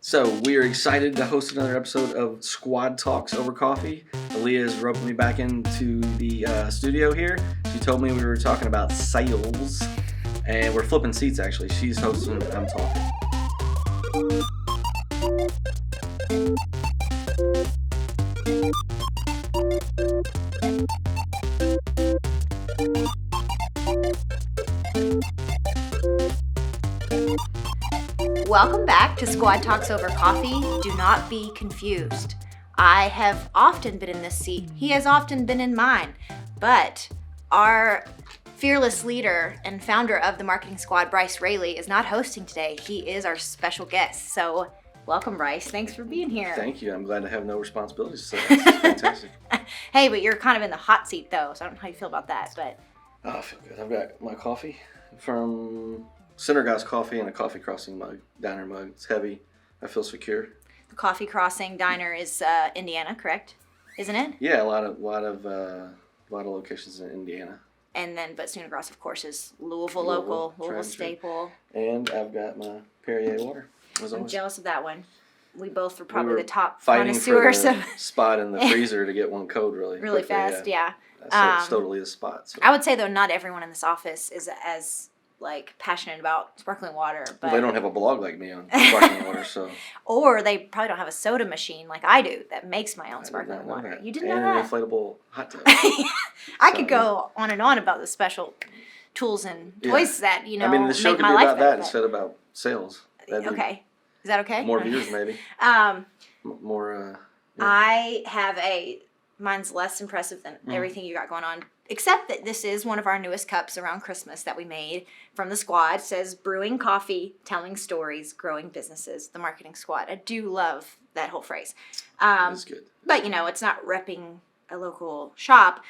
So we are excited to host another episode of Squad Talks over coffee. Aaliyah has roped me back into the studio here. She told me we were talking about sales, and we're flipping seats actually. She's hosting, I'm talking. Welcome back to Squad Talks over coffee. Do not be confused. I have often been in this seat. He has often been in mine. But our fearless leader and founder of the marketing squad, Bryce Rayleigh, is not hosting today. He is our special guest. So welcome, Bryce. Thanks for being here. Thank you. I'm glad to have no responsibilities. So that's fantastic. Hey, but you're kind of in the hot seat, though, so I don't know how you feel about that. But I feel good. I've got my coffee from Centralized Coffee in a coffee crossing mug, diner mug. It's heavy. I feel secure. The Coffee Crossing Diner is Indiana, correct? Isn't it? Yeah, a lot of locations in Indiana. And then, but Snodgrass, of course, is Louisville staple. And I've got my Perrier water. I'm jealous of that one. We both were probably the top connoisseurs of spot in the freezer to get one code really quickly, fast. Yeah. It's totally the spot. So. I would say though, not everyone in this office is as passionate about sparkling water, but they don't have a blog like me on sparkling water, so or they probably don't have a soda machine like I do that makes my own sparkling water. That. You didn't know that? And an inflatable hot tub. I could go on and on about the special tools and toys that I mean, the show make could my be life about better, that instead of about sales. Okay, is that okay? More views, maybe. More. Yeah. I have mine's less impressive than everything you got going on. Except that this is one of our newest cups around Christmas that we made from the squad. It says brewing coffee, telling stories, growing businesses, the marketing squad. I do love that whole phrase. That's good. But, it's not repping a local shop.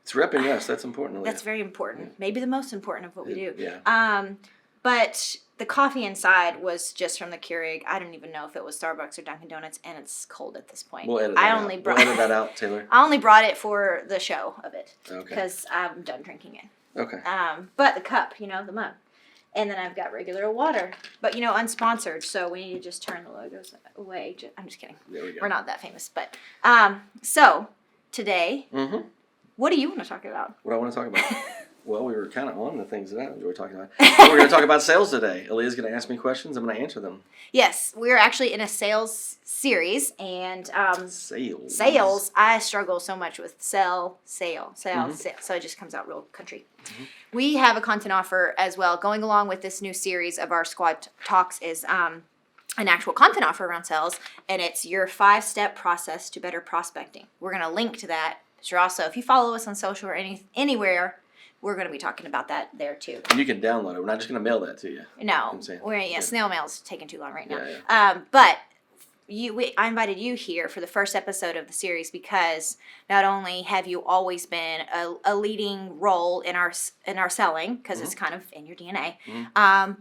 It's repping us. That's important. That's very important. Yeah. Maybe the most important of what we do. Yeah. But the coffee inside was just from the Keurig. I don't even know if it was Starbucks or Dunkin' Donuts, and it's cold at this point. We'll edit that out, Taylor. I only brought it for the show of it. Okay. Because I'm done drinking it. Okay. But the cup, the mug. And then I've got regular water. But, unsponsored, so we need to just turn the logos away. I'm just kidding. There we go. We're not that famous. But, so, today, what do you want to talk about? What I want to talk about? Well, we were kind of on the things that I enjoy talking about. We're going to talk about sales today. Aaliyah's going to ask me questions. I'm going to answer them. Yes, we're actually in a sales series, and sales. I struggle so much with sale. So it just comes out real country. Mm-hmm. We have a content offer as well. Going along with this new series of our Squad Talks is an actual content offer around sales, and it's your 5-step process to better prospecting. We're going to link to that. Sure. Also, if you follow us on social or anywhere, we're going to be talking about that there too. And you can download it. We're not just going to mail that to you. No, snail mail's taking too long right now. Yeah. But I invited you here for the first episode of the series because not only have you always been a leading role in our selling, because it's kind of in your DNA,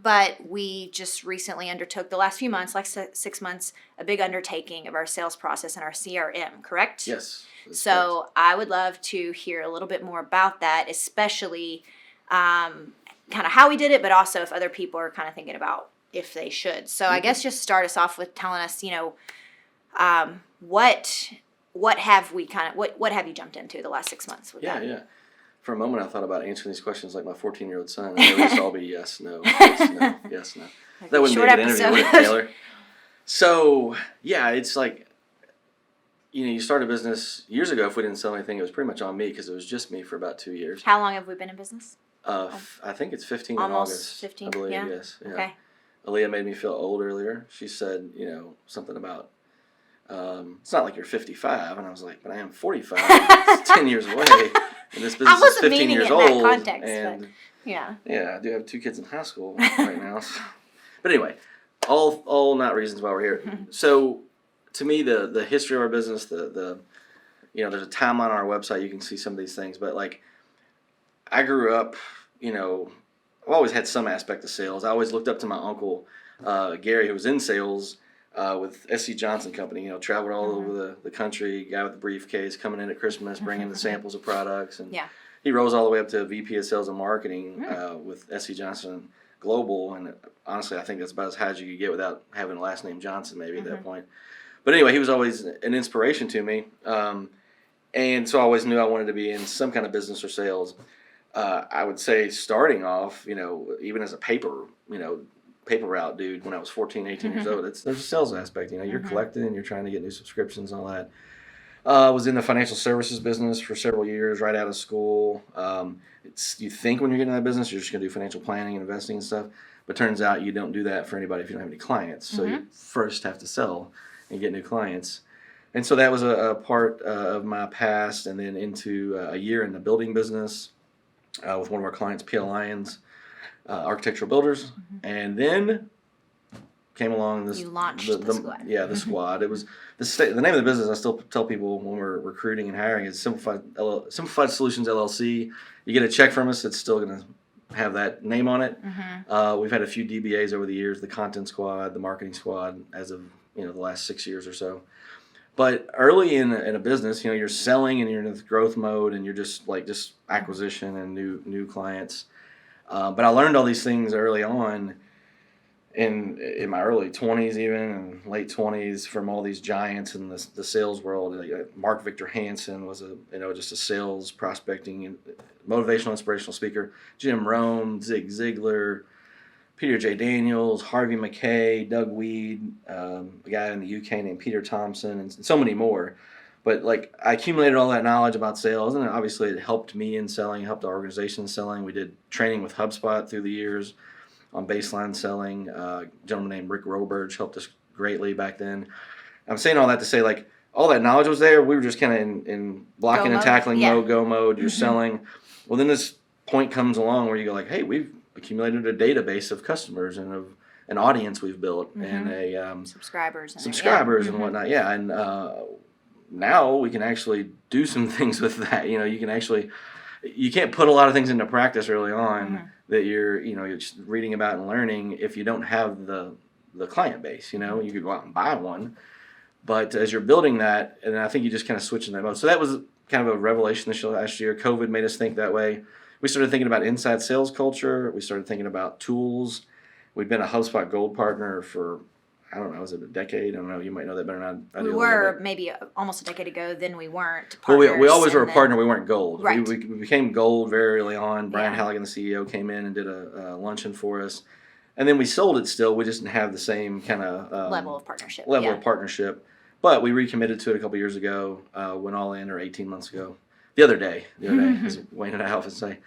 but we just recently undertook the last few months, like 6 months, a big undertaking of our sales process and our CRM. Correct? Yes. So correct. I would love to hear a little bit more about that, especially kind of how we did it, but also if other people are kind of thinking about if they should. So I guess just start us off with telling us, what have you jumped into the last 6 months with that? Yeah. For a moment, I thought about answering these questions like my 14-year-old son. And they would just all be yes, no, yes, no, yes, no. That wouldn't be a good interview, would it, Taylor? So, yeah, it's like, you started a business years ago. If we didn't sell anything, it was pretty much on me because it was just me for about 2 years. How long have we been in business? I think it's 15 Almost in August. 15, I believe, yeah. Yes. Yeah. Okay. Aaliyah made me feel old earlier. She said, something about, it's not like you're 55. And I was like, but I am 45. It's 10 years away. And this business is 15 years old. That context, and but, yeah. Yeah, I do have 2 kids in high school right now. So. But anyway, all not reasons why we're here. So, to me, the history of our business, there's a timeline on our website. You can see some of these things. But, I grew up, I've always had some aspect of sales. I always looked up to my uncle, Gary, who was in sales with SC Johnson Company. Traveled all over the country, guy with the briefcase, coming in at Christmas, bringing the samples of products. And he rose all the way up to VP of Sales and Marketing with SC Johnson. global, and honestly, I think that's about as high as you could get without having a last name Johnson, maybe at that point. But anyway, he was always an inspiration to me, and so I always knew I wanted to be in some kind of business or sales. I would say starting off, even as a paper route dude when I was 14, 18 years old, there's a sales aspect. You're collecting and you're trying to get new subscriptions and all that. I was in the financial services business for several years right out of school. You think when you're getting in that business, you're just going to do financial planning and investing and stuff. But turns out you don't do that for anybody if you don't have any clients. So you first have to sell and get new clients. And so that was a part of my past, and then into a year in the building business with one of our clients, PL Lyons, architectural builders. And then came along this. You launched the Squad. Yeah, the Squad. It was the name of the business. I still tell people when we're recruiting and hiring is Simplified Solutions LLC. You get a check from us, it's still going to have that name on it. We've had a few DBAs over the years: the Content Squad, the Marketing Squad, as of the last 6 years or so. But early in a business, you're selling and you're in this growth mode, and you're just acquisition and new clients. But I learned all these things early on. In my early 20s even, and late 20s, from all these giants in the sales world. Mark Victor Hansen was just a sales prospecting and motivational inspirational speaker. Jim Rohn, Zig Ziglar, Peter J. Daniels, Harvey McKay, Doug Weed, a guy in the UK named Peter Thompson, and so many more. But I accumulated all that knowledge about sales, and obviously it helped me in selling, helped our organization in selling. We did training with HubSpot through the years on baseline selling. A gentleman named Rick Roberge helped us greatly back then. I'm saying all that to say, all that knowledge was there. We were just kind of in blocking and tackling mode, go mode. You're selling. Well, then this point comes along where you go hey, we've accumulated a database of customers and of an audience we've built and a subscribers and whatnot. Yeah, and now we can actually do some things with that. You can't put a lot of things into practice early on that you're just reading about and learning if you don't have the client base. You could go out and buy one, but as you're building that, and I think you just kind of switch in that mode. So that was kind of a revelation this last year. COVID made us think that way. We started thinking about inside sales culture. We started thinking about tools. We've been a HubSpot Gold partner for, I don't know, is it a decade? I don't know. You might know that better than I do. We were maybe almost a decade ago. Then we weren't partners. Well, we always were a partner. We weren't Gold. Right. We became Gold very early on. Brian Halligan, the CEO, came in and did a luncheon for us. And then we sold it still. We just didn't have the same kind of level of partnership. But we recommitted to it a couple years ago, went all in, or 18 months ago. The other day, as Wayne and I often say.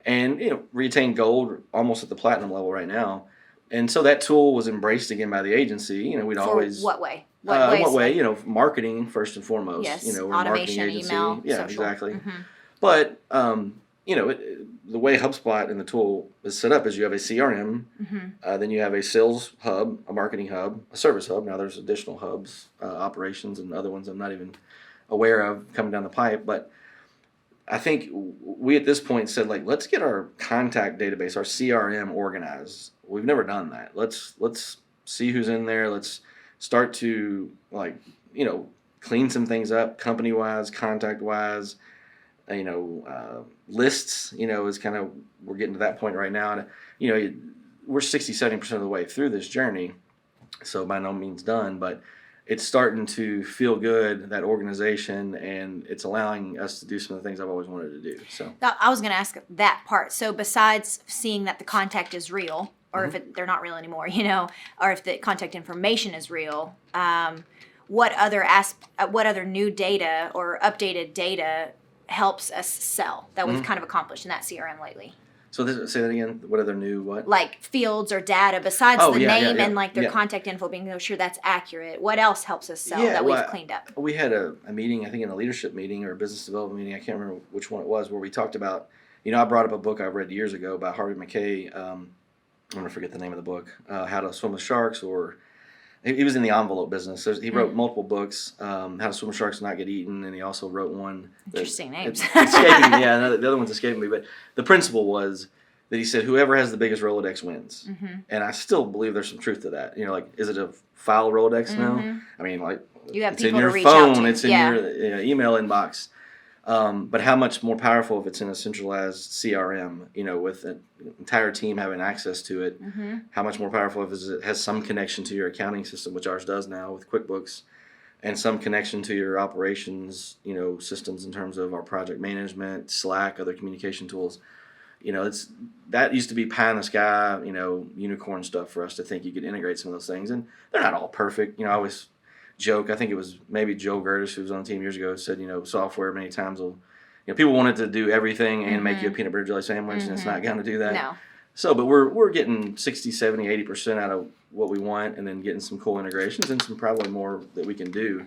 And, retained Gold almost at the platinum level right now. And so that tool was embraced again by the agency. We'd always. What way? What way? Marketing first and foremost. Yes. We're Automation, marketing agency. email, Yeah, social. exactly. But the way HubSpot and the tool is set up is you have a CRM, then you have a sales hub, a marketing hub, a service hub. Now there's additional hubs, operations, and other ones I'm not even aware of coming down the pipe. But I think we at this point said, let's get our contact database, our CRM, organized. We've never done that. Let's see who's in there. Let's start to clean some things up, company wise, contact wise. Lists. Is kind of, we're getting to that point right now. We're 60-70% of the way through this journey, so by no means done, but it's starting to feel good, that organization, and it's allowing us to do some of the things I've always wanted to do. So I was going to ask that part. So besides seeing that the contact is real, or if they're not real anymore, or if the contact information is real, what other new data or updated data helps us sell that we've kind of accomplished in that CRM lately? So say that again. What other new what? Like fields or data besides the name and their contact info, being sure that's accurate. What else helps us sell that we've cleaned up? We had a meeting, I think in a leadership meeting or a business development meeting, I can't remember which one it was, where we talked about, I brought up a book I read years ago by Harvey McKay. I'm going to forget the name of the book, How to Swim with Sharks, or he was in the envelope business. He wrote multiple books, How to Swim with Sharks and Not Get Eaten, and he also wrote one. Interesting names. Escaping me. Yeah, the other one's escaping me. But the principle was that he said, whoever has the biggest Rolodex wins. And I still believe there's some truth to that. Is it a file Rolodex now? I mean, you have it's in people your to reach phone, out to. it's in your email inbox. But how much more powerful if it's in a centralized CRM, with an entire team having access to it. How much more powerful if it has some connection to your accounting system, which ours does now with QuickBooks, and some connection to your operations, systems in terms of our project management, Slack, other communication tools. That used to be pie in the sky, unicorn stuff for us to think you could integrate some of those things, and they're not all perfect. I always joke. I think it was maybe Joe Gertis, who was on the team years ago, said, software many times will, people want it to do everything and make you a peanut butter jelly sandwich, and it's not going to do that. No. So, but we're getting 60, 70, 80% out of what we want, and then getting some cool integrations and some probably more that we can do,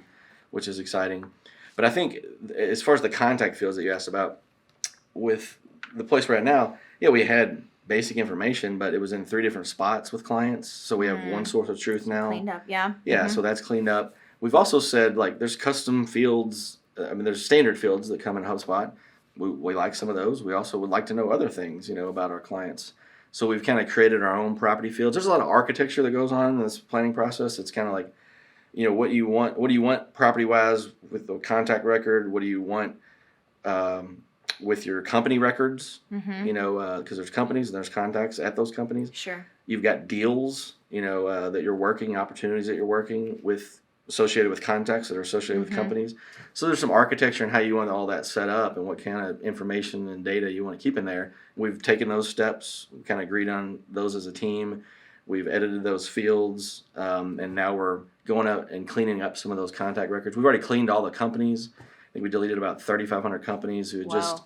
which is exciting. But I think as far as the contact fields that you asked about, with the place we're at now, we had basic information, but it was in 3 different spots with clients. So we have one source of truth now. Cleaned up, yeah. Yeah, so that's cleaned up. We've also said, there's custom fields. There's standard fields that come in HubSpot. We like some of those. We also would like to know other things, about our clients. So we've kind of created our own property fields. There's a lot of architecture that goes on in this planning process. It's kind of like, what do you want property-wise with the contact record? What do you want with your company records? Because there's companies and there's contacts at those companies. Sure. You've got deals, that you're working, opportunities that you're working with, associated with contacts that are associated with companies. So there's some architecture and how you want all that set up and what kind of information and data you want to keep in there. We've taken those steps, we kind of agreed on those as a team. We've edited those fields, and now we're going out and cleaning up some of those contact records. We've already cleaned all the companies. I think we deleted about 3,500 companies who had just,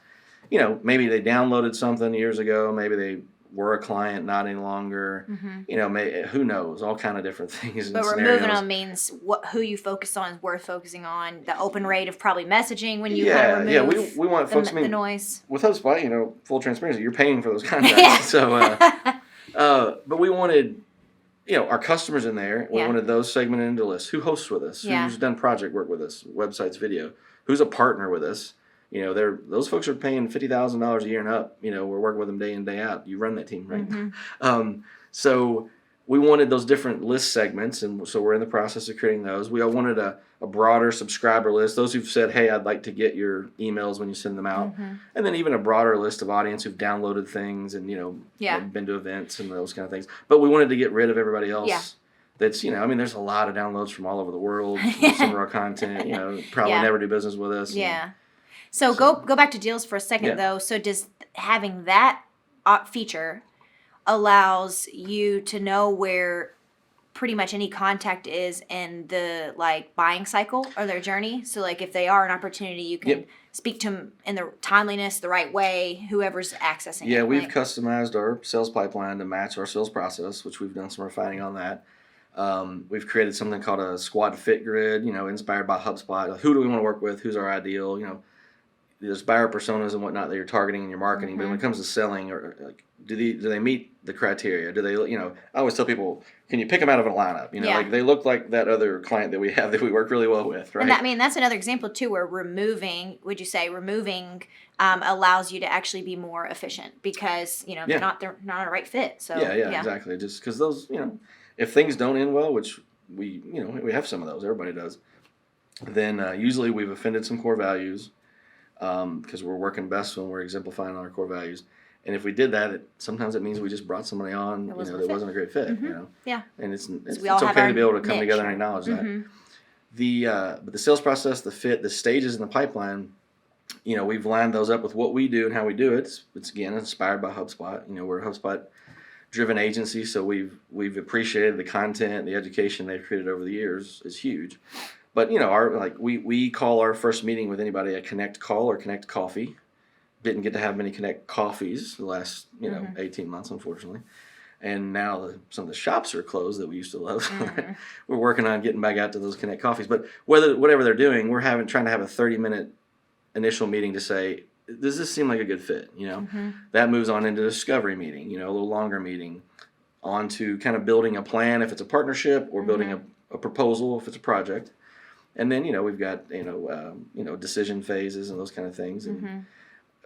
maybe they downloaded something years ago, maybe they were a client, not any longer. Who knows? All kind of different things. But removing them means who you focus on is worth focusing on. The open rate of probably messaging when you kind of remove we want folks. the noise. With HubSpot, full transparency, you're paying for those contacts. So, but we wanted, our customers in there. We wanted those segmented into lists. Who hosts with us? Who's done project work with us? Websites, video. Who's a partner with us? Those folks are paying $50,000 a year and up. We're working with them day in, day out. You run that team, right? So we wanted those different list segments, and so we're in the process of creating those. We all wanted a broader subscriber list. Those who've said, "Hey, I'd like to get your emails when you send them out," and then even a broader list of audience who've downloaded things and have been to events and those kind of things. But we wanted to get rid of everybody else. Yeah. That's there's a lot of downloads from all over the world. Some of our content, probably never do business with us. Yeah. So go back to deals for a second, though. So does having that feature allows you to know where pretty much any contact is in the buying cycle or their journey? So if they are an opportunity, you can speak to them in the timeliness, the right way, whoever's accessing it. Yeah, we've customized our sales pipeline to match our sales process, which we've done some refining on that. We've created something called a squad fit grid, inspired by HubSpot. Who do we want to work with? Who's our ideal? There's buyer personas and whatnot that you're targeting in your marketing, but when it comes to selling, or do they meet the criteria? Do they, I always tell people, can you pick them out of a lineup? They look like that other client that we have that we work really well with, right? And that's another example too, where removing allows you to actually be more efficient because they're not a right fit. So yeah, exactly. Just because those, if things don't end well, which we have some of those, everybody does, then usually we've offended some core values. Because we're working best when we're exemplifying our core values, and if we did that, sometimes it means we just brought somebody on that wasn't a great fit. Yeah. And it's okay to be able to come together and acknowledge that. But the sales process, the fit, the stages in the pipeline, we've lined those up with what we do and how we do it. It's again inspired by HubSpot. We're a HubSpot driven agency, so we've appreciated the content, the education they've created over the years is huge. But we call our first meeting with anybody a connect call or connect coffee. Didn't get to have many connect coffees the last 18 months, unfortunately. And now some of the shops are closed that we used to love. We're working on getting back out to those connect coffees. But whatever they're doing, we're trying to have a 30-minute initial meeting to say, does this seem like a good fit? That moves on into discovery meeting. A little longer meeting, on to kind of building a plan if it's a partnership or building a proposal if it's a project. And then, we've got, decision phases and those kind of things.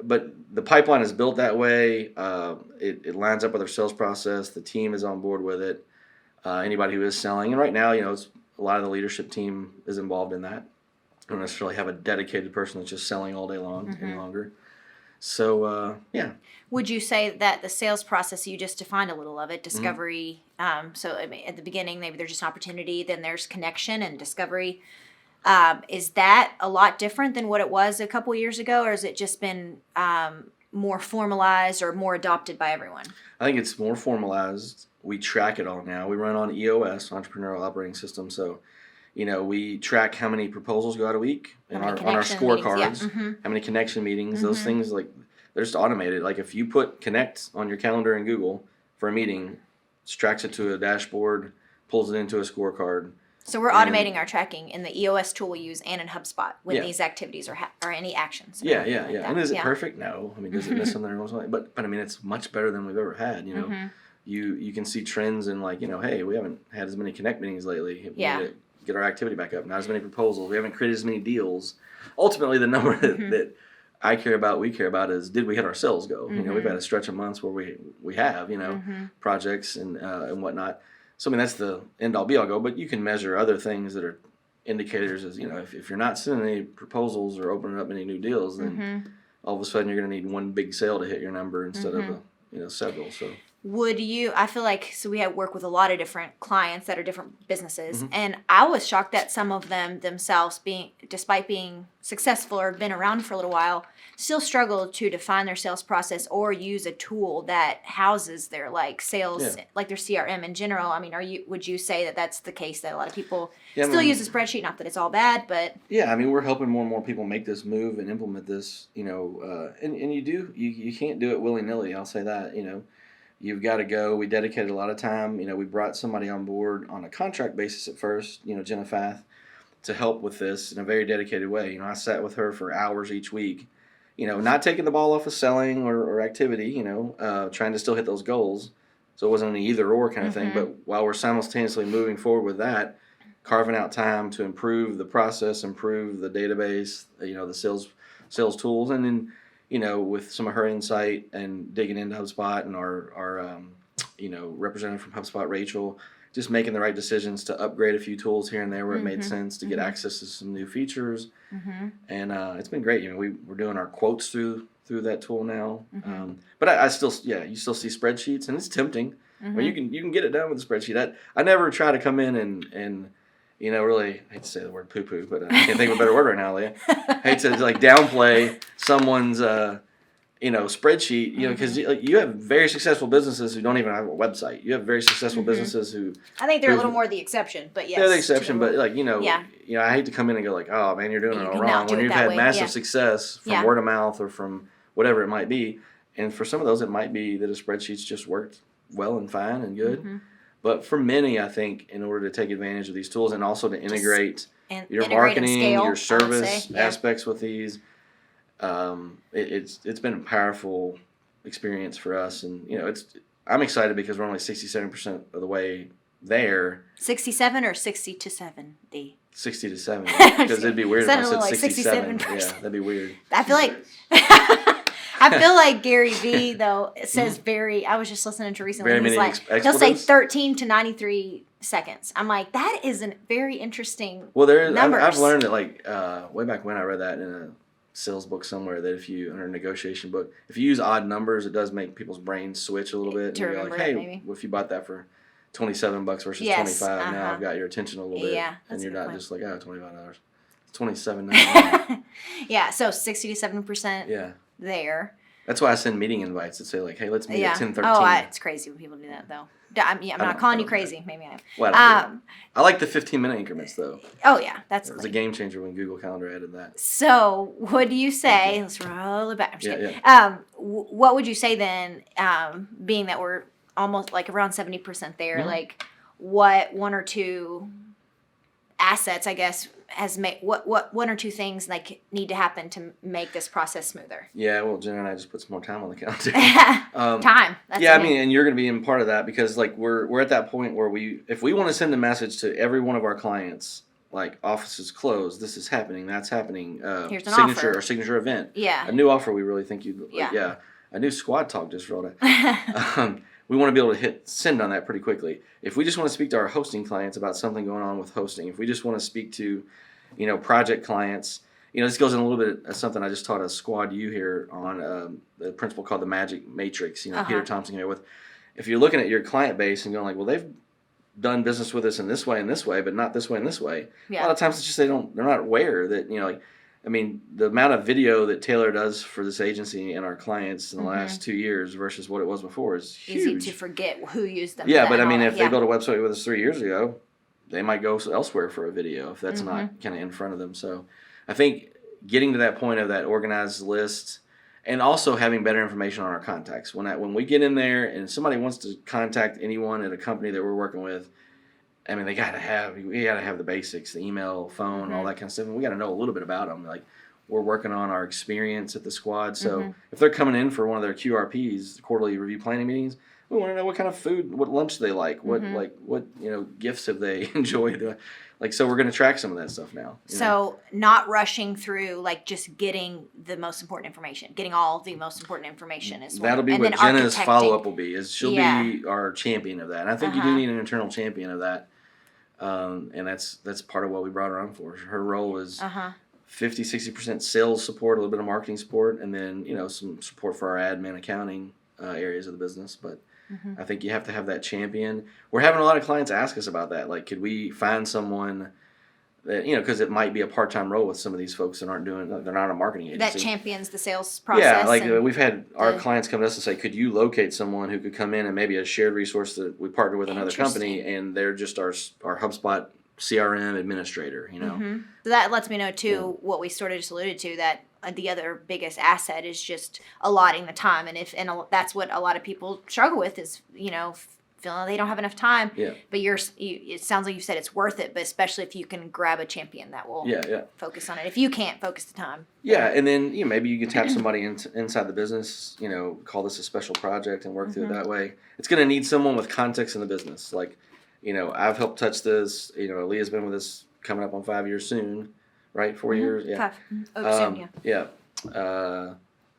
But the pipeline is built that way. It lines up with our sales process. The team is on board with it. Anybody who is selling. And right now, it's a lot of the leadership team is involved in that. don't necessarily have a dedicated person that's just selling all day long any longer. So, yeah. Would you say that the sales process, you just defined a little of it, discovery, so I mean, at the beginning, maybe there's just opportunity, then there's connection and discovery. Is that a lot different than what it was a couple years ago, or has it just been more formalized or more adopted by everyone? I think it's more formalized. We track it all now. We run on EOS, Entrepreneurial Operating System, so we track how many proposals go out a week on our scorecards, how many connection meetings, those things, like, they're just automated. Like, if you put connect on your calendar in Google for a meeting, extracts it to a dashboard, pulls it into a scorecard. So we're automating our tracking in the EOS tool we use and in HubSpot when these activities or any actions. Yeah. And is it perfect? No. I mean, does it miss something every once in a while? But I mean, it's much better than we've ever had, You can see trends in, like, hey, we haven't had as many connect meetings lately. We need to get our activity back up. Not as many proposals. We haven't created as many deals. Ultimately, the number that we care about is, did we hit our sales goal? We've had a stretch of months where we have, projects and whatnot. So, I mean, that's the end-all be-all goal. But you can measure other things that are indicators as, if you're not sending any proposals or opening up any new deals, then all of a sudden you're going to need one big sale to hit your number instead of several. So. I feel like, so we work with a lot of different clients that are different businesses, and I was shocked that some of them themselves, despite being successful or been around for a little while, still struggle to define their sales process or use a tool that houses their sales, like their CRM in general. I mean, would you say that that's the case, that a lot of people still use a spreadsheet? Not that it's all bad, but yeah, I mean, we're helping more and more people make this move and implement this. And you can't do it willy nilly. I'll say that. You've got to go. We dedicated a lot of time. We brought somebody on board on a contract basis at first, Jenna Fath, to help with this in a very dedicated way. I sat with her for hours each week, not taking the ball off of selling or activity, trying to still hit those goals. So it wasn't an either or kind of thing. But while we're simultaneously moving forward with that, carving out time to improve the process, improve the database, the sales tools, and then with some of her insight and digging into HubSpot and our representative from HubSpot, Rachel, just making the right decisions to upgrade a few tools here and there where it made sense to get access to some new features. And it's been great. We're doing our quotes through that tool now. But I still, you still see spreadsheets, and it's tempting. But you can get it done with a spreadsheet. I never try to come in and really, I hate to say the word poo-poo, but I can't think of a better word right now, Leah. I hate to downplay someone's, spreadsheet, because you have very successful businesses who don't even have a website. You have very successful businesses who... I think they're a little more the exception, but yes. They're the exception, but I hate to come in and go oh, man, you're doing it all wrong. When you've had massive success from word of mouth or from whatever it might be. And for some of those, it might be that a spreadsheet's just worked well and fine and good. But for many, I think, in order to take advantage of these tools and also to integrate your marketing, your service aspects with these, it's been a powerful experience for us. And, I'm excited because we're only 67% of the way there. 67 or 60 to 70? 60 to 70. Because it'd be weird if I said 67. Yeah, that'd be weird. I feel like Gary Vee, though, says I was just listening to recently, very many he'll say 13 to 93 seconds. I'm like, that is a very interesting numbers. I've learned that, way back when I read that in a sales book somewhere, that under a negotiation book, if you use odd numbers, it does make people's brains switch a little bit. And you're like, hey, if you bought that for $27 versus $25, now I've got your attention a little bit. Yeah, and you're not just like, $25. It's $27.99. Yeah, so 60 to 70% there. That's why I send meeting invites that say hey, let's meet at 10:13. Oh, it's crazy when people do that, though. I'm not calling you crazy. Maybe I am. Well, I like the 15-minute increments, though. Oh, yeah. It was a game changer when Google Calendar added that. So, what do you say? Let's roll it back. I'm just kidding. What would you say then, being that we're almost around 70% there, what one or two assets, I guess, has made what one or two things need to happen to make this process smoother? Yeah, well, Jen and I just put some more time on the calendar. Time. That's and you're going to be in part of that because we're at that point where if we want to send a message to every one of our clients, offices closed, this is happening, that's happening. Here's an signature offer. Or signature event. Yeah. A new offer we really think you'd like. Yeah. A new SquadTalks just rolled out. We want to be able to hit send on that pretty quickly. If we just want to speak to our hosting clients about something going on with hosting, if we just want to speak to, project clients. This goes in a little bit of something I just taught a Squad U here on the principle called the Magic Matrix. Peter Thompson came up with. If you're looking at your client base and going like, well, they've done business with us in this way and this way, but not this way and this way. Yeah. A lot of times it's just they're not aware that the amount of video that Taylor does for this agency and our clients in the last 2 years versus what it was before is huge. Easy to forget who used them. Yeah, but if they built a website with us 3 years ago, they might go elsewhere for a video if that's not kind of in front of them. So I think getting to that point of that organized list and also having better information on our contacts. When we get in there and somebody wants to contact anyone at a company that we're working with, we gotta have the basics, the email, phone, all that kind of stuff. And we gotta know a little bit about them. Like we're working on our experience at the Squad. So if they're coming in for one of their QRPs, the quarterly review planning meetings, we want to know what kind of food, what lunch they like, what gifts have they enjoyed. So we're gonna track some of that stuff now. So not rushing through, just getting the most important information, getting all the most important information is that'll be what Jenna's follow up will be. Is she'll be our champion of that. And I think you do need an internal champion of that. And that's part of what we brought her on for. Her role is 50-60% sales support, a little bit of marketing support, and then some support for our admin, accounting areas of the business. But I think you have to have that champion. We're having a lot of clients ask us about that. Like, could we find someone that because it might be a part-time role with some of these folks that they're not a marketing agency that champions the sales process. Yeah, we've had our clients come to us and say, could you locate someone who could come in and maybe a shared resource that we partner with another company and they're just our HubSpot CRM administrator. So that lets me know too what we sort of just alluded to, that the other biggest asset is just allotting the time, and that's what a lot of people struggle with is feeling they don't have enough time. Yeah. But it sounds like you said it's worth it, but especially if you can grab a champion that will focus on it. If you can't focus the time. Yeah, and then maybe you can tap somebody inside the business, call this a special project and work through it that way. It's going to need someone with context in the business. Like, I've helped touch this. Leah's been with us coming up on 5 years soon, right? 4 years? Yeah. 5. Soon, yeah. Yeah.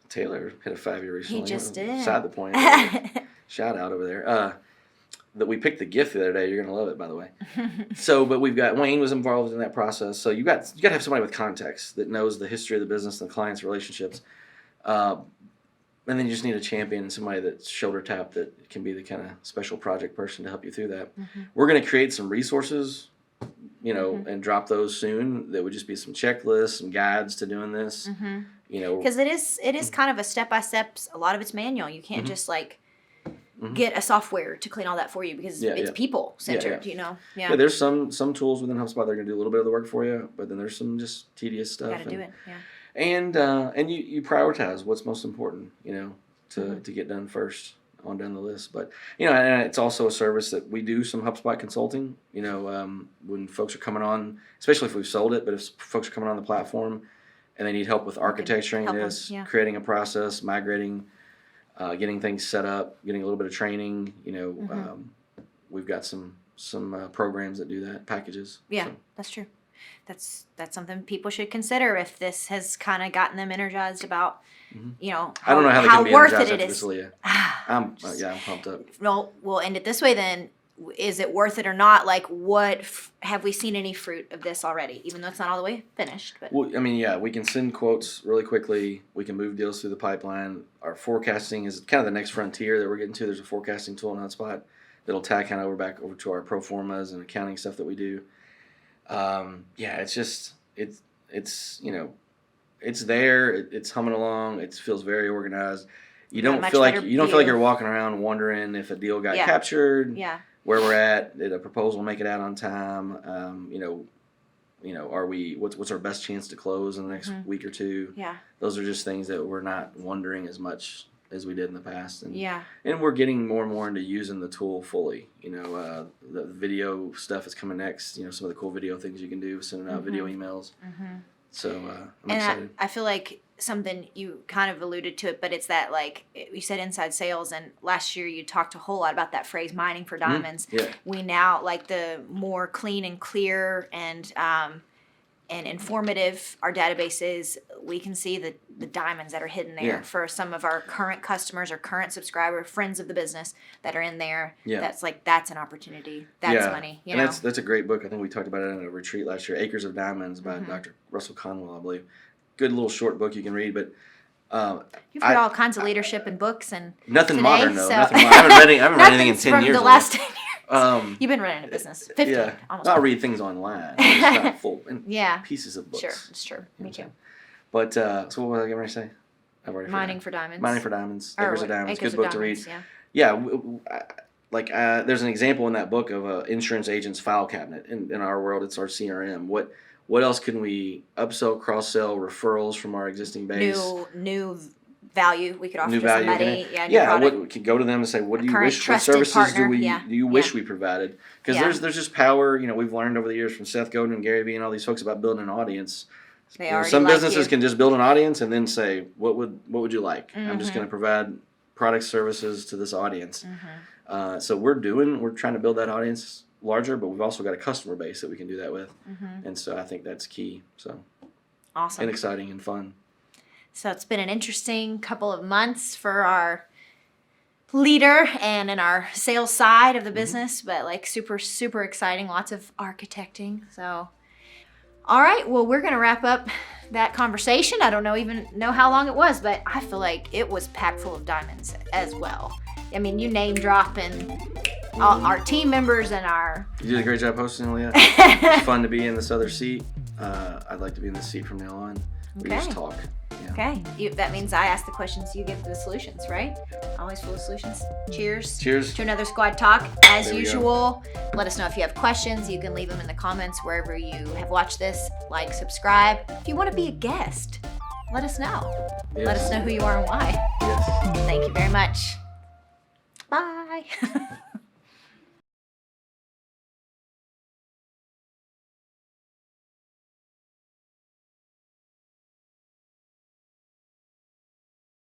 Taylor hit a 5-year recently. He just did. Beside the point. Shout out over there. That we picked the gift the other day. You're gonna love it, by the way. But we've got Wayne was involved in that process. So you got to have somebody with context that knows the history of the business and the client's relationships. And then you just need a champion, somebody that's shoulder tapped that can be the kind of special project person to help you through that. We're gonna create some resources, and drop those soon. That would just be some checklists, some guides to doing this. Because it is kind of a step by step. A lot of it's manual. You can't just get a software to clean all that for you because it's people centered. Yeah. There's some tools within HubSpot that are gonna do a little bit of the work for you, but then there's some just tedious stuff. You gotta do it. Yeah. And you prioritize what's most important. To get done first on down the list. But and it's also a service that we do some HubSpot consulting. When folks are coming on, especially if we've sold it, but if folks are coming on the platform and they need help with architecturing this, creating a process, migrating, getting things set up, getting a little bit of training. We've got some programs that do that, packages. Yeah, so. That's true. That's something people should consider if this has kind of gotten them energized about. I don't know how they can be worth energized it after is. This, Leah. I'm pumped up. Well, we'll end it this way then. Is it worth it or not? What have we seen any fruit of this already? Even though it's not all the way finished. But. Well, we can send quotes really quickly. We can move deals through the pipeline. Our forecasting is kind of the next frontier that we're getting to. There's a forecasting tool in HubSpot that'll tie kind of back over to our pro formas and accounting stuff that we do. It's just it's there. It's humming along. It feels very organized. You don't feel like you're walking around wondering if a deal got captured. Yeah. Where we're at, did a proposal make it out on time? Are we? What's our best chance to close in the next week or two? Yeah. Those are just things that we're not wondering as much as we did in the past. And, yeah. And we're getting more and more into using the tool fully. The video stuff is coming next. Some of the cool video things you can do, sending out video emails. So I'm excited. I feel like something you kind of alluded to it, but it's that you said inside sales, and last year you talked a whole lot about that phrase mining for diamonds. Yeah. We now the more clean and clear and and informative our database is, we can see the diamonds that are hidden there Yeah. for some of our current customers or current subscriber friends of the business that are in there. Yeah. That's an opportunity. That's money. You and know, that's a great book. I think we talked about it at a retreat last year, Acres of Diamonds by Dr. Russell Conwell, I believe. Good little short book you can read, but you've heard all kinds of leadership and books and nothing today, modern though. so- Nothing modern. I haven't read anything in Nothing's 10 from years. the on last this. 10 years. You've been running a business. 15. Yeah, Almost. I'll read things online. It's not full and Yeah. pieces of books. Sure, it's true. Me too. But so what was I going to say? I've already Mining forgotten. for diamonds. Mining for Diamonds. Or Acres of Diamonds. Acres Good of book to read. Diamonds, yeah. Yeah, there's an example in that book of an insurance agent's file cabinet. In our world, it's our CRM. What else can we upsell, cross-sell, referrals from our existing base? New value we could offer New to value. somebody. What we could go to them and say, what do you current wish? What trusted services partner. do you wish Yeah. we provided? Because Yeah. there's just power. We've learned over the years from Seth Godin and Gary Vee and all these folks about building an audience. They already Some like businesses you. can just build an audience and then say, what would you like? I'm just Mm-hmm. going to provide product services to this audience. So we're trying to build that audience larger, but we've also got a customer base that we can do that with. And so I think that's key. So Awesome. and exciting and fun. So it's been an interesting couple of months for our leader and in our sales side of the business, but like super, super exciting. Lots of architecting. So, all right. Well, we're going to wrap up that conversation. I don't even know how long it was, but I feel like it was packed full of diamonds as well. I mean, you name dropping all our team members and our... You did a great job hosting, Leah. It's fun to be in this other seat. I'd like to be in this seat from now on. We just Okay. talk. Yeah. Okay. That means I ask the questions, you give the solutions, right? Always full of solutions. Cheers. Cheers. To another Squad Talk. As There we go. usual, let us know if you have questions. You can leave them in the comments wherever you have watched this. Like, subscribe. If you want to be a guest, let us know. Yes. Let us know who you are and why. Yes. Thank you very much. Bye.